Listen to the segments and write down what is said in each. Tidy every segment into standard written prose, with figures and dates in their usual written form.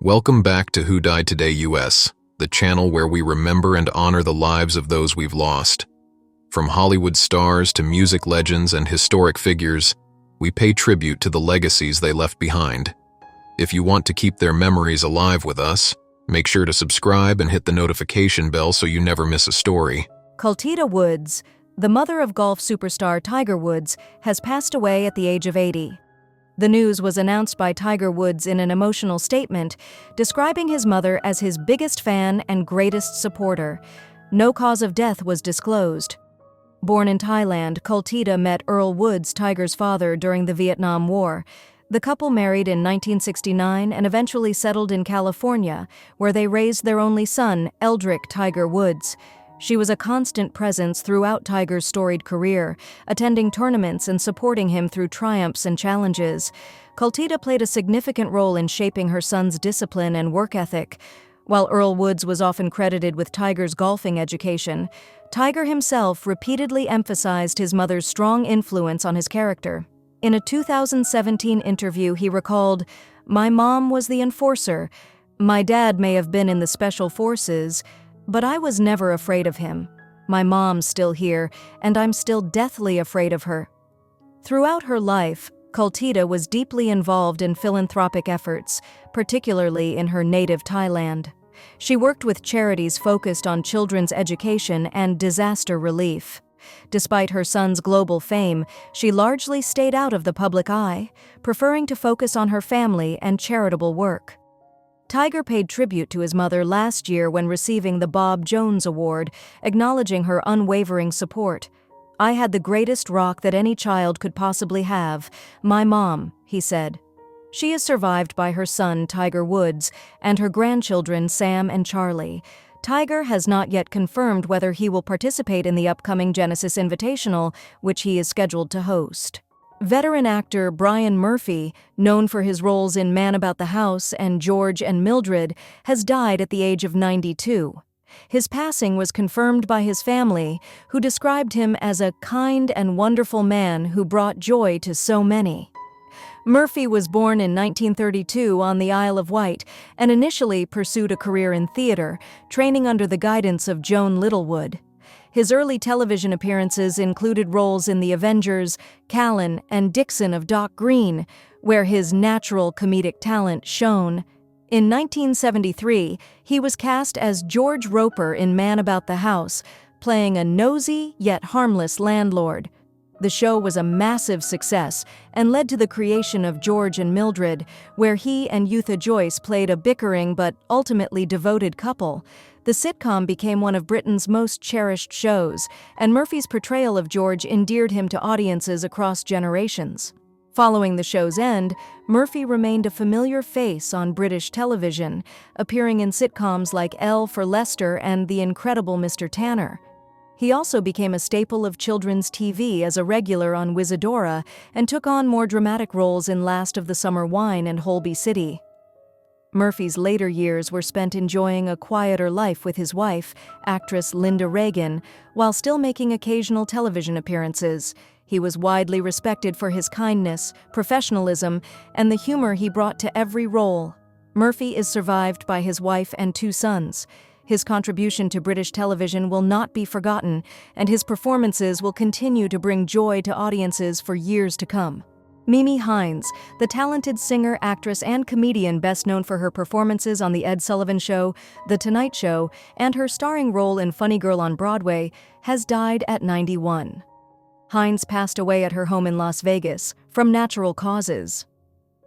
Welcome back to Who Died Today US, the channel where we remember and honor the lives of those we've lost. From Hollywood stars to music legends and historic figures, we pay tribute to the legacies they left behind. If you want to keep their memories alive with us, make sure to subscribe and hit the notification bell so you never miss a story. Kultida Woods, the mother of golf superstar Tiger Woods, has passed away at the age of 80. The news was announced by Tiger Woods in an emotional statement, describing his mother as his biggest fan and greatest supporter. No cause of death was disclosed. Born in Thailand, Kultida met Earl Woods, Tiger's father, during the Vietnam War. The couple married in 1969 and eventually settled in California, where they raised their only son, Eldrick Tiger Woods. She was a constant presence throughout Tiger's storied career, attending tournaments and supporting him through triumphs and challenges. Kultida played a significant role in shaping her son's discipline and work ethic. While Earl Woods was often credited with Tiger's golfing education, Tiger himself repeatedly emphasized his mother's strong influence on his character. In a 2017 interview, he recalled, "My mom was the enforcer. My dad may have been in the special forces, but I was never afraid of him. My mom's still here, and I'm still deathly afraid of her." Throughout her life, Kultida was deeply involved in philanthropic efforts, particularly in her native Thailand. She worked with charities focused on children's education and disaster relief. Despite her son's global fame, she largely stayed out of the public eye, preferring to focus on her family and charitable work. Tiger paid tribute to his mother last year when receiving the Bob Jones Award, acknowledging her unwavering support. "I had the greatest rock that any child could possibly have, my mom," he said. She is survived by her son, Tiger Woods, and her grandchildren, Sam and Charlie. Tiger has not yet confirmed whether he will participate in the upcoming Genesis Invitational, which he is scheduled to host. Veteran actor Brian Murphy, known for his roles in Man About the House and George and Mildred, has died at the age of 92. His passing was confirmed by his family, who described him as a kind and wonderful man who brought joy to so many. Murphy was born in 1932 on the Isle of Wight and initially pursued a career in theater, training under the guidance of Joan Littlewood. His early television appearances included roles in The Avengers, Callan, and Dixon of Doc Green, where his natural comedic talent shone. In 1973, he was cast as George Roper in Man About the House, playing a nosy yet harmless landlord. The show was a massive success and led to the creation of George and Mildred, where he and Eutha Joyce played a bickering but ultimately devoted couple. The sitcom became one of Britain's most cherished shows, and Murphy's portrayal of George endeared him to audiences across generations. Following the show's end, Murphy remained a familiar face on British television, appearing in sitcoms like L for Lester and The Incredible Mr. Tanner. He also became a staple of children's TV as a regular on Wizadora and took on more dramatic roles in Last of the Summer Wine and Holby City. Murphy's later years were spent enjoying a quieter life with his wife, actress Linda Reagan, while still making occasional television appearances. He was widely respected for his kindness, professionalism, and the humor he brought to every role. Murphy is survived by his wife and 2 sons. His contribution to British television will not be forgotten, and his performances will continue to bring joy to audiences for years to come. Mimi Hines, the talented singer, actress, and comedian best known for her performances on The Ed Sullivan Show, The Tonight Show, and her starring role in Funny Girl on Broadway, has died at 91. Hines passed away at her home in Las Vegas from natural causes.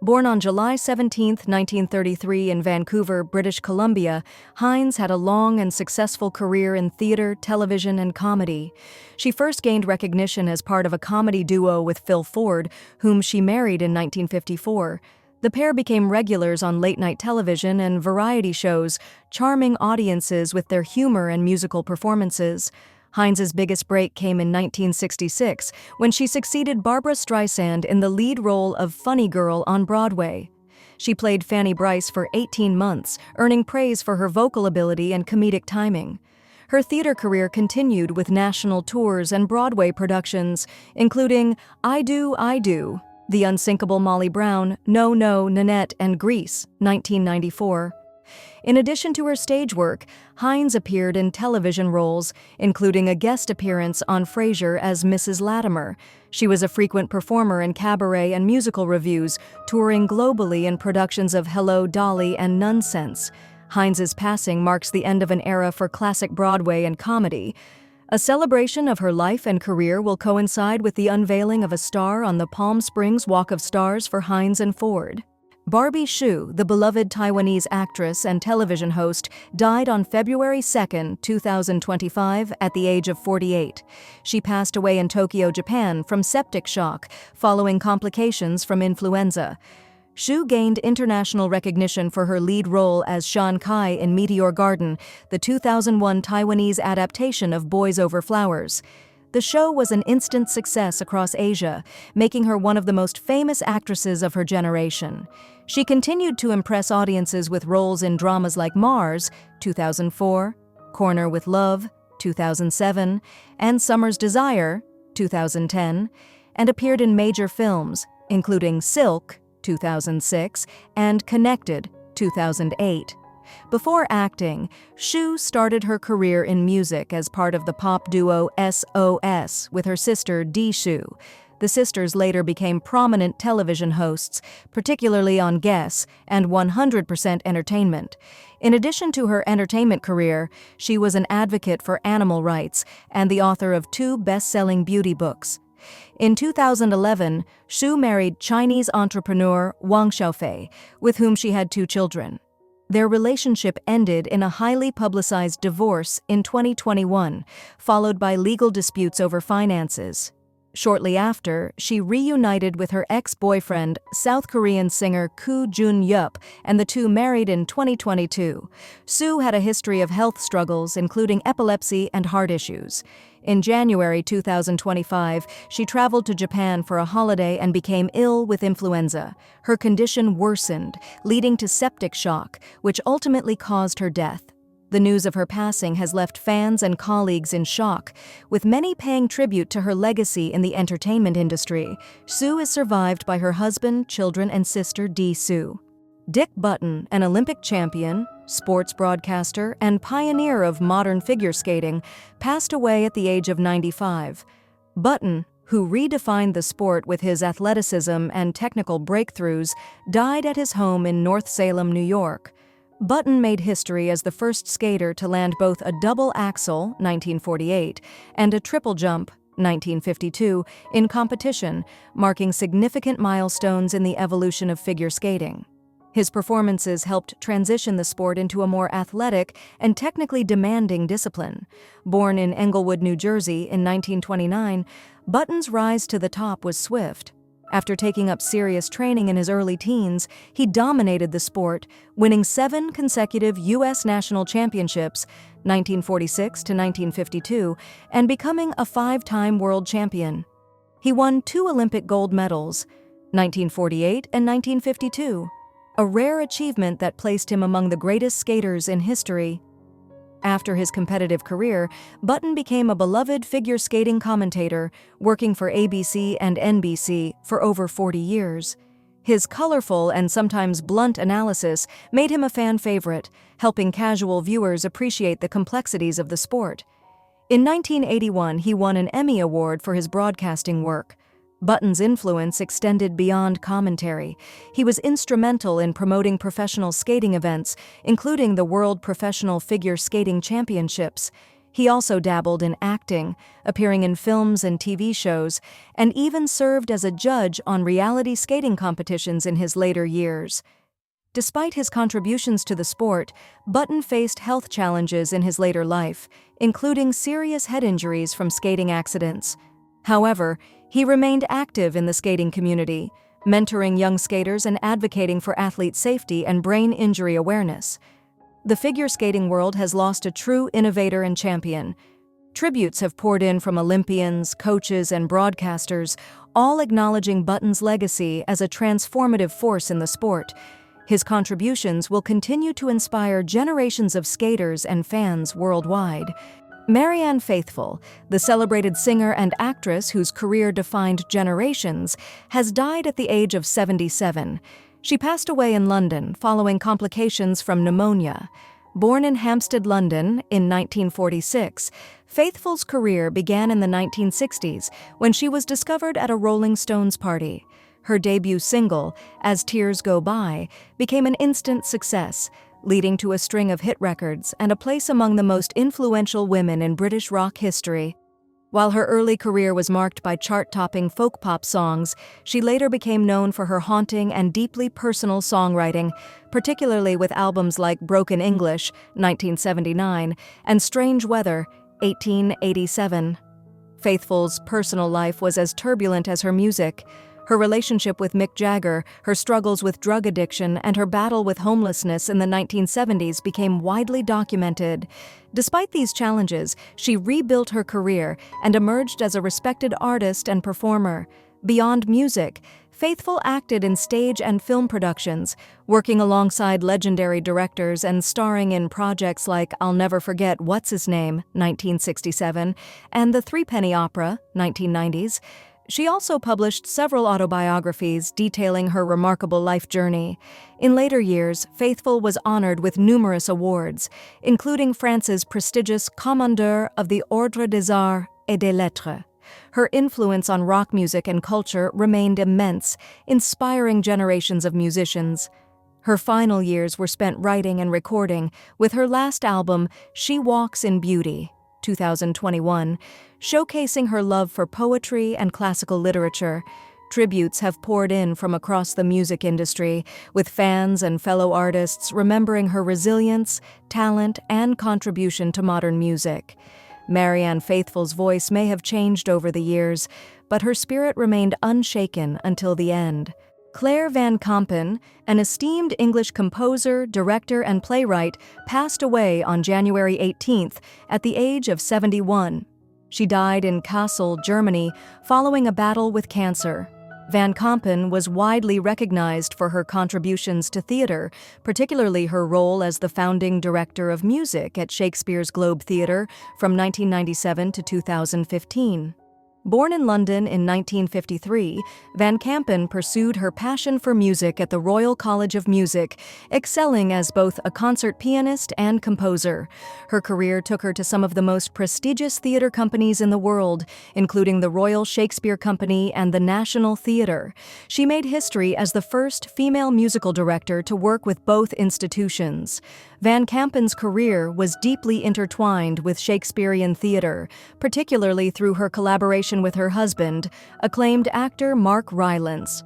Born on July 17, 1933 in Vancouver, British Columbia, Hines had a long and successful career in theater, television, and comedy. She first gained recognition as part of a comedy duo with Phil Ford, whom she married in 1954. The pair became regulars on late-night television and variety shows, charming audiences with their humor and musical performances. Hines's biggest break came in 1966 when she succeeded Barbra Streisand in the lead role of Funny Girl on Broadway. She played Fanny Brice for 18 months, earning praise for her vocal ability and comedic timing. Her theater career continued with national tours and Broadway productions, including I Do, The Unsinkable Molly Brown, No No, Nanette, and Grease, 1994. In addition to her stage work, Hines appeared in television roles, including a guest appearance on Frasier as Mrs. Latimer. She was a frequent performer in cabaret and musical revues, touring globally in productions of Hello, Dolly, and Nonsense. Hines's passing marks the end of an era for classic Broadway and comedy. A celebration of her life and career will coincide with the unveiling of a star on the Palm Springs Walk of Stars for Hines and Ford. Barbie Shu, the beloved Taiwanese actress and television host, died on February 2, 2025, at the age of 48. She passed away in Tokyo, Japan, from septic shock, following complications from influenza. Shu gained international recognition for her lead role as Shan Kai in Meteor Garden, the 2001 Taiwanese adaptation of Boys Over Flowers. The show was an instant success across Asia, making her one of the most famous actresses of her generation. She continued to impress audiences with roles in dramas like Mars, 2004, Corner with Love, 2007, and Summer's Desire, 2010, and appeared in major films, including Silk, 2006, and Connected, 2008. Before acting, Shu started her career in music as part of the pop duo SOS with her sister Dee Shu. The sisters later became prominent television hosts, particularly on Guess and 100% Entertainment. In addition to her entertainment career, she was an advocate for animal rights and the author of 2 best-selling beauty books. In 2011, Shu married Chinese entrepreneur Wang Xiaofei, with whom she had 2 children. Their relationship ended in a highly publicized divorce in 2021, followed by legal disputes over finances. Shortly after, she reunited with her ex-boyfriend, South Korean singer Koo Jun-yup, and the two married in 2022. Sue had a history of health struggles, including epilepsy and heart issues. In January 2025, she traveled to Japan for a holiday and became ill with influenza. Her condition worsened, leading to septic shock, which ultimately caused her death. The news of her passing has left fans and colleagues in shock, with many paying tribute to her legacy in the entertainment industry. Sue is survived by her husband, children, and sister Dee Sue. Dick Button, an Olympic champion, sports broadcaster, and pioneer of modern figure skating, passed away at the age of 95. Button, who redefined the sport with his athleticism and technical breakthroughs, died at his home in North Salem, New York. Button made history as the first skater to land both a double axel, 1948, and a triple jump, 1952, in competition, marking significant milestones in the evolution of figure skating. His performances helped transition the sport into a more athletic and technically demanding discipline. Born in Englewood, New Jersey in 1929, Button's rise to the top was swift. After taking up serious training in his early teens, he dominated the sport, winning 7 consecutive U.S. national championships, 1946 to 1952, and becoming a 5-time world champion. He won 2 Olympic gold medals, 1948 and 1952, a rare achievement that placed him among the greatest skaters in history. After his competitive career, Button became a beloved figure skating commentator, working for ABC and NBC for over 40 years. His colorful and sometimes blunt analysis made him a fan favorite, helping casual viewers appreciate the complexities of the sport. In 1981, he won an Emmy Award for his broadcasting work. Button's influence extended beyond commentary. He was instrumental in promoting professional skating events, including the World Professional Figure Skating Championships. He also dabbled in acting, appearing in films and TV shows, and even served as a judge on reality skating competitions in his later years. Despite his contributions to the sport, Button faced health challenges in his later life, including serious head injuries from skating accidents. However, he remained active in the skating community, mentoring young skaters and advocating for athlete safety and brain injury awareness. The figure skating world has lost a true innovator and champion. Tributes have poured in from Olympians, coaches, and broadcasters, all acknowledging Button's legacy as a transformative force in the sport. His contributions will continue to inspire generations of skaters and fans worldwide. Marianne Faithfull, the celebrated singer and actress whose career defined generations, has died at the age of 77. She passed away in London following complications from pneumonia. Born in Hampstead, London in 1946, Faithfull's career began in the 1960s when she was discovered at a Rolling Stones party. Her debut single, As Tears Go By, became an instant success, leading to a string of hit records and a place among the most influential women in British rock history. While her early career was marked by chart-topping folk-pop songs, she later became known for her haunting and deeply personal songwriting, particularly with albums like Broken English, 1979, and Strange Weather, 1887. Faithfull's personal life was as turbulent as her music. Her relationship with Mick Jagger, her struggles with drug addiction, and her battle with homelessness in the 1970s became widely documented. Despite these challenges, she rebuilt her career and emerged as a respected artist and performer. Beyond music, Faithfull acted in stage and film productions, working alongside legendary directors and starring in projects like I'll Never Forget What's His Name, 1967, and The Threepenny Opera, 1990s. She also published several autobiographies detailing her remarkable life journey. In later years, Faithfull was honored with numerous awards, including France's prestigious Commandeur of the Ordre des Arts et des Lettres. Her influence on rock music and culture remained immense, inspiring generations of musicians. Her final years were spent writing and recording, with her last album, She Walks in Beauty, 2021, showcasing her love for poetry and classical literature. Tributes have poured in from across the music industry, with fans and fellow artists remembering her resilience, talent, and contribution to modern music. Marianne Faithfull's voice may have changed over the years, but her spirit remained unshaken until the end. Claire Van Kampen, an esteemed English composer, director, and playwright, passed away on January 18th at the age of 71. She died in Kassel, Germany, following a battle with cancer. Van Kampen was widely recognized for her contributions to theater, particularly her role as the founding director of music at Shakespeare's Globe Theatre from 1997 to 2015. Born in London in 1953, Van Kampen pursued her passion for music at the Royal College of Music, excelling as both a concert pianist and composer. Her career took her to some of the most prestigious theater companies in the world, including the Royal Shakespeare Company and the National Theatre. She made history as the first female musical director to work with both institutions. Van Kampen's career was deeply intertwined with Shakespearean theater, particularly through her collaboration with her husband, acclaimed actor Mark Rylance.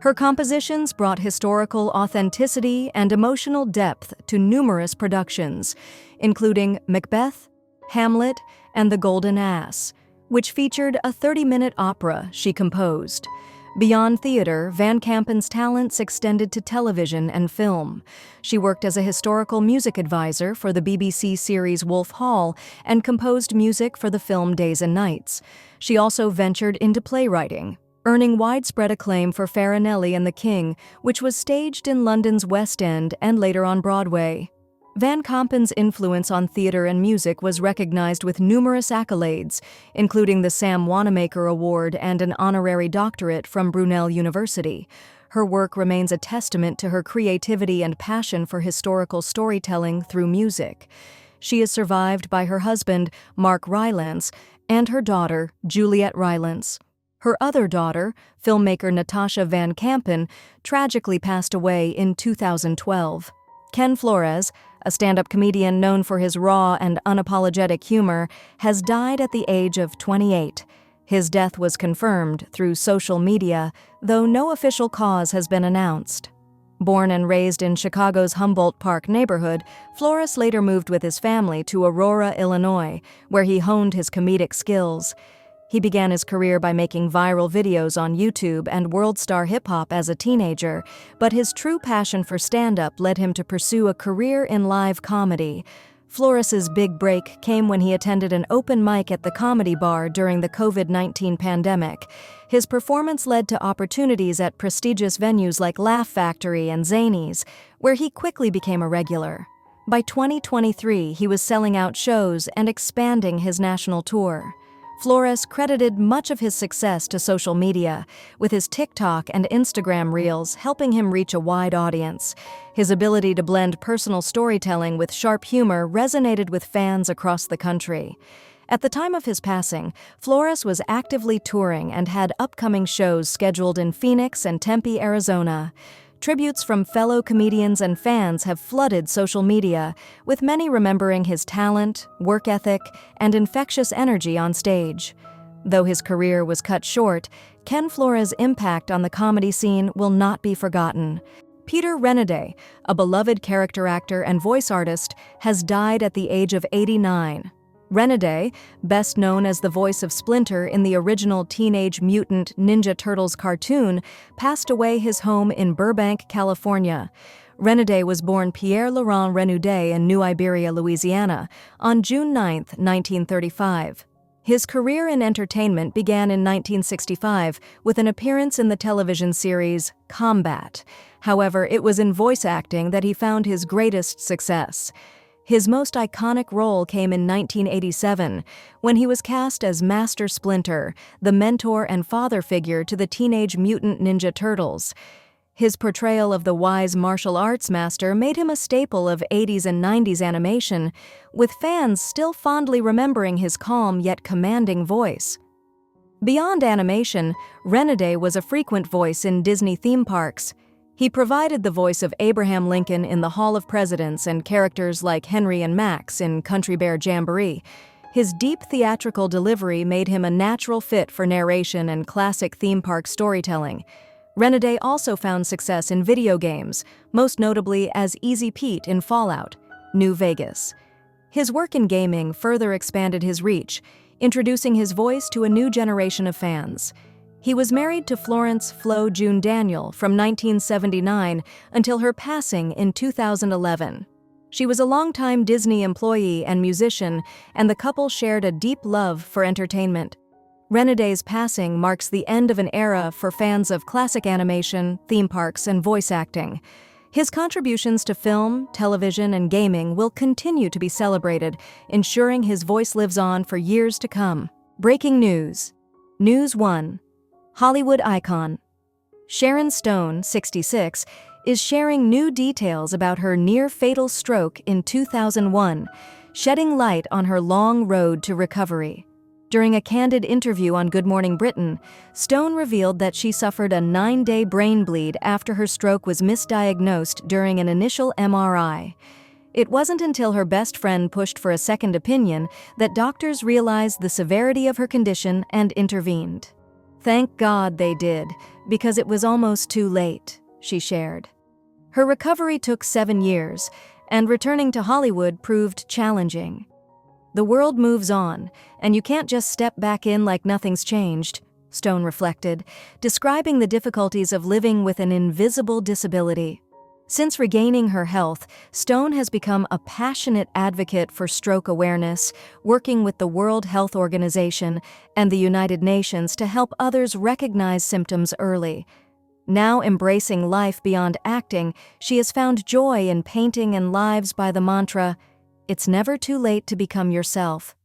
Her compositions brought historical authenticity and emotional depth to numerous productions, including Macbeth, Hamlet, and The Golden Ass, which featured a 30-minute opera she composed. Beyond theater, Van Kampen's talents extended to television and film. She worked as a historical music advisor for the BBC series Wolf Hall and composed music for the film Days and Nights. She also ventured into playwriting, earning widespread acclaim for Farinelli and the King, which was staged in London's West End and later on Broadway. Van Kampen's influence on theater and music was recognized with numerous accolades, including the Sam Wanamaker Award and an honorary doctorate from Brunel University. Her work remains a testament to her creativity and passion for historical storytelling through music. She is survived by her husband, Mark Rylance, and her daughter, Juliet Rylance. Her other daughter, filmmaker Natasha Van Kampen, tragically passed away in 2012. Ken Flores, a stand-up comedian known for his raw and unapologetic humor, has died at the age of 28. His death was confirmed through social media, though no official cause has been announced. Born and raised in Chicago's Humboldt Park neighborhood, Flores later moved with his family to Aurora, Illinois, where he honed his comedic skills. He began his career by making viral videos on YouTube and world star hip-hop as a teenager, but his true passion for stand-up led him to pursue a career in live comedy. Flores's big break came when he attended an open mic at the Comedy Bar during the COVID-19 pandemic. His performance led to opportunities at prestigious venues like Laugh Factory and Zanies, where he quickly became a regular. By 2023, he was selling out shows and expanding his national tour. Flores credited much of his success to social media, with his TikTok and Instagram reels helping him reach a wide audience. His ability to blend personal storytelling with sharp humor resonated with fans across the country. At the time of his passing, Flores was actively touring and had upcoming shows scheduled in Phoenix and Tempe, Arizona. Tributes from fellow comedians and fans have flooded social media, with many remembering his talent, work ethic, and infectious energy on stage. Though his career was cut short, Ken Flores' impact on the comedy scene will not be forgotten. Peter Renaday, a beloved character actor and voice artist, has died at the age of 89. Renaday, best known as the voice of Splinter in the original Teenage Mutant Ninja Turtles cartoon, passed away his home in Burbank, California. Renaday was born Pierre Laurent Renaday in New Iberia, Louisiana, on June 9, 1935. His career in entertainment began in 1965 with an appearance in the television series Combat. However, it was in voice acting that he found his greatest success. His most iconic role came in 1987, when he was cast as Master Splinter, the mentor and father figure to the Teenage Mutant Ninja Turtles. His portrayal of the wise martial arts master made him a staple of 80s and 90s animation, with fans still fondly remembering his calm yet commanding voice. Beyond animation, Renaday was a frequent voice in Disney theme parks. He provided the voice of Abraham Lincoln in the Hall of Presidents and characters like Henry and Max in Country Bear Jamboree. His deep theatrical delivery made him a natural fit for narration and classic theme park storytelling. Renaday also found success in video games, most notably as Easy Pete in Fallout, New Vegas. His work in gaming further expanded his reach, introducing his voice to a new generation of fans. He was married to Florence Flo June Daniel from 1979 until her passing in 2011. She was a longtime Disney employee and musician, and the couple shared a deep love for entertainment. Renaday's passing marks the end of an era for fans of classic animation, theme parks, and voice acting. His contributions to film, television, and gaming will continue to be celebrated, ensuring his voice lives on for years to come. Breaking news. News 1. Hollywood icon. Sharon Stone, 66, is sharing new details about her near-fatal stroke in 2001, shedding light on her long road to recovery. During a candid interview on Good Morning Britain, Stone revealed that she suffered a 9-day brain bleed after her stroke was misdiagnosed during an initial MRI. It wasn't until her best friend pushed for a second opinion that doctors realized the severity of her condition and intervened. "Thank God they did, because it was almost too late," she shared. Her recovery took 7 years, and returning to Hollywood proved challenging. "The world moves on, and you can't just step back in like nothing's changed," Stone reflected, describing the difficulties of living with an invisible disability. Since regaining her health, Stone has become a passionate advocate for stroke awareness, working with the World Health Organization and the United Nations to help others recognize symptoms early. Now embracing life beyond acting, she has found joy in painting and lives by the mantra, "It's never too late to become yourself."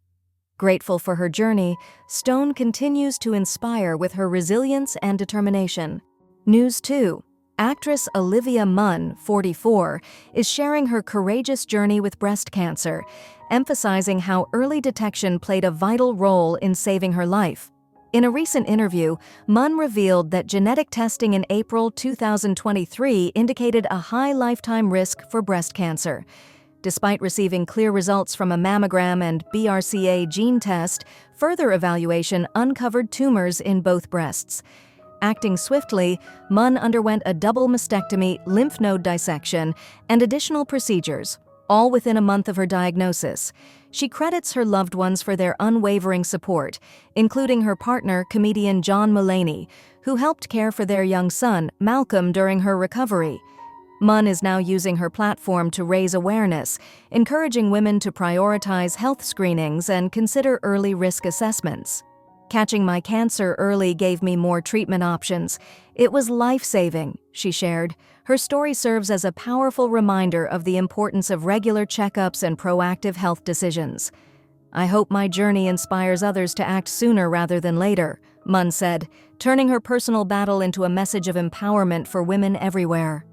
Grateful for her journey, Stone continues to inspire with her resilience and determination. News 2. Actress Olivia Munn, 44, is sharing her courageous journey with breast cancer, emphasizing how early detection played a vital role in saving her life. In a recent interview, Munn revealed that genetic testing in April 2023 indicated a high lifetime risk for breast cancer. Despite receiving clear results from a mammogram and BRCA gene test, further evaluation uncovered tumors in both breasts. Acting swiftly, Munn underwent a double mastectomy, lymph node dissection, and additional procedures, all within a month of her diagnosis. She credits her loved ones for their unwavering support, including her partner, comedian John Mulaney, who helped care for their young son, Malcolm, during her recovery. Munn is now using her platform to raise awareness, encouraging women to prioritize health screenings and consider early risk assessments. "Catching my cancer early gave me more treatment options. It was life-saving," she shared. Her story serves as a powerful reminder of the importance of regular checkups and proactive health decisions. "I hope my journey inspires others to act sooner rather than later," Munn said, turning her personal battle into a message of empowerment for women everywhere.